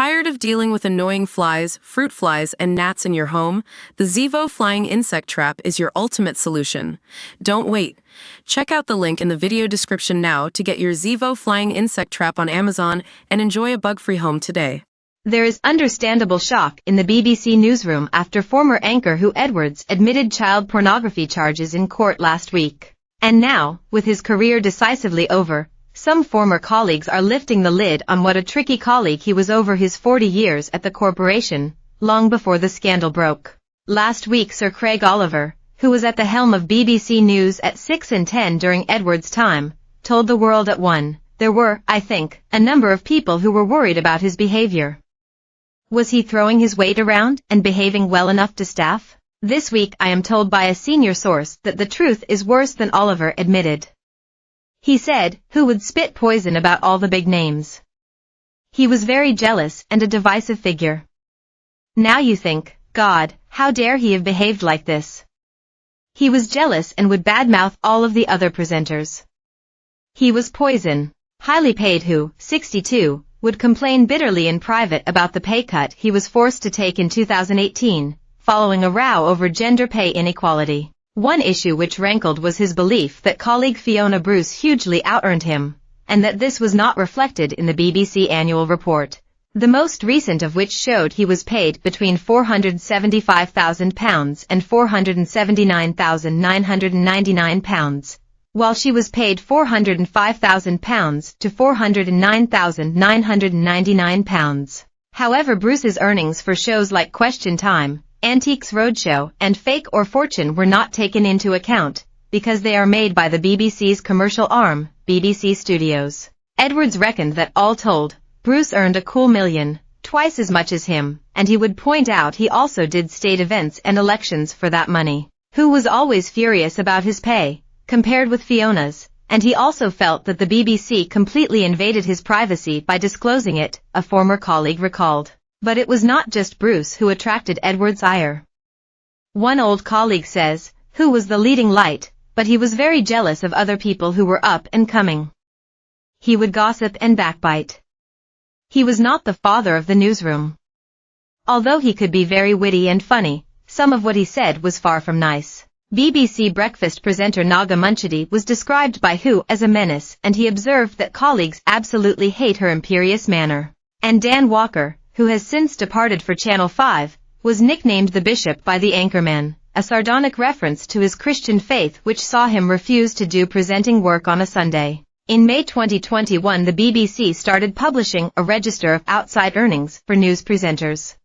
Tired of dealing with annoying flies, fruit flies, and gnats in your home? The Zevo Flying Insect Trap is your ultimate solution. Don't wait. Check out the link in the video description now to get your Zevo Flying Insect Trap on Amazon and enjoy a bug-free home today. There is understandable shock in the BBC newsroom after former anchor Huw Edwards admitted child pornography charges in court last week. And now, with his career decisively over, some former colleagues are lifting the lid on what a tricky colleague he was over his 40 years at the corporation, long before the scandal broke. Last week Sir Craig Oliver, who was at the helm of BBC News at 6 and 10 during Edwards' time, told the World at 1, there were, I think, a number of people who were worried about his behavior. Was he throwing his weight around and behaving well enough to staff? This week I am told by a senior source that the truth is worse than Oliver admitted. He said, Huw would spit poison about all the big names. He was very jealous and a divisive figure. Now you think, God, how dare he have behaved like this? He was jealous and would badmouth all of the other presenters. He was poison. Highly paid Huw, 62, would complain bitterly in private about the pay cut he was forced to take in 2018, following a row over gender pay inequality. One issue which rankled was his belief that colleague Fiona Bruce hugely out-earned him, and that this was not reflected in the BBC annual report, the most recent of which showed he was paid between £475,000 and £479,999, while she was paid £405,000 to £409,999. However, Bruce's earnings for shows like Question Time, Antiques Roadshow, and Fake or Fortune were not taken into account, because they are made by the BBC's commercial arm, BBC Studios. Edwards reckoned that all told, Bruce earned a cool million, twice as much as him, and he would point out he also did state events and elections for that money. Huw was always furious about his pay, compared with Fiona's, and he also felt that the BBC completely invaded his privacy by disclosing it, a former colleague recalled. But it was not just Bruce who attracted Edwards' ire. One old colleague says, Huw was the leading light, but he was very jealous of other people who were up and coming. He would gossip and backbite. He was not the father of the newsroom. Although he could be very witty and funny, some of what he said was far from nice. BBC breakfast presenter Naga Munchetty was described by Huw as a menace, and he observed that colleagues absolutely hate her imperious manner. And Dan Walker, who has since departed for Channel 5, was nicknamed the Bishop by the anchorman, a sardonic reference to his Christian faith which saw him refuse to do presenting work on a Sunday. In May 2021 the BBC started publishing a register of outside earnings for news presenters.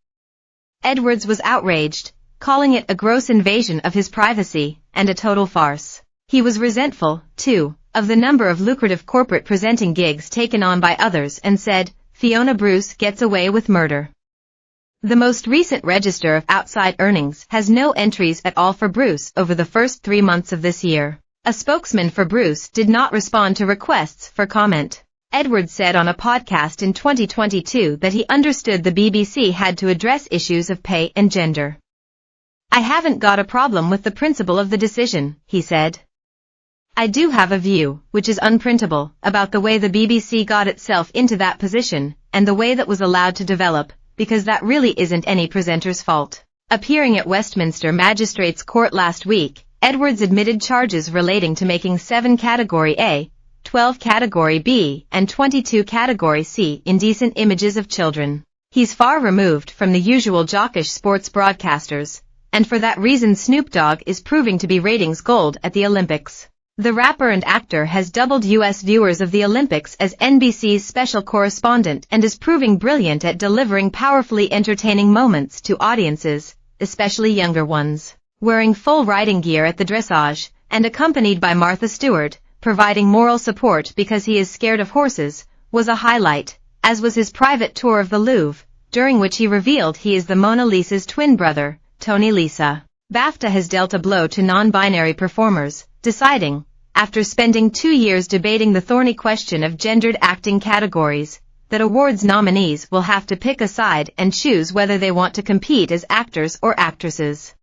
Edwards was outraged, calling it a gross invasion of his privacy, and a total farce. He was resentful, too, of the number of lucrative corporate presenting gigs taken on by others and said, Fiona Bruce gets away with murder. The most recent register of outside earnings has no entries at all for Bruce over the first 3 months of this year. A spokesman for Bruce did not respond to requests for comment. Edwards said on a podcast in 2022 that he understood the BBC had to address issues of pay and gender. I haven't got a problem with the principle of the decision, he said. I do have a view, which is unprintable, about the way the BBC got itself into that position, and the way that was allowed to develop, because that really isn't any presenter's fault. Appearing at Westminster Magistrates Court last week, Edwards admitted charges relating to making 7 Category A, 12 Category B, and 22 Category C indecent images of children. He's far removed from the usual jockish sports broadcasters, and for that reason Snoop Dogg is proving to be ratings gold at the Olympics. The rapper and actor has doubled U.S. viewers of the Olympics as NBC's special correspondent and is proving brilliant at delivering powerfully entertaining moments to audiences, especially younger ones. Wearing full riding gear at the dressage, and accompanied by Martha Stewart, providing moral support because he is scared of horses, was a highlight, as was his private tour of the Louvre, during which he revealed he is the Mona Lisa's twin brother, Tony Lisa. BAFTA has dealt a blow to non-binary performers, deciding, after spending 2 years debating the thorny question of gendered acting categories, that awards nominees will have to pick a side and choose whether they want to compete as actors or actresses.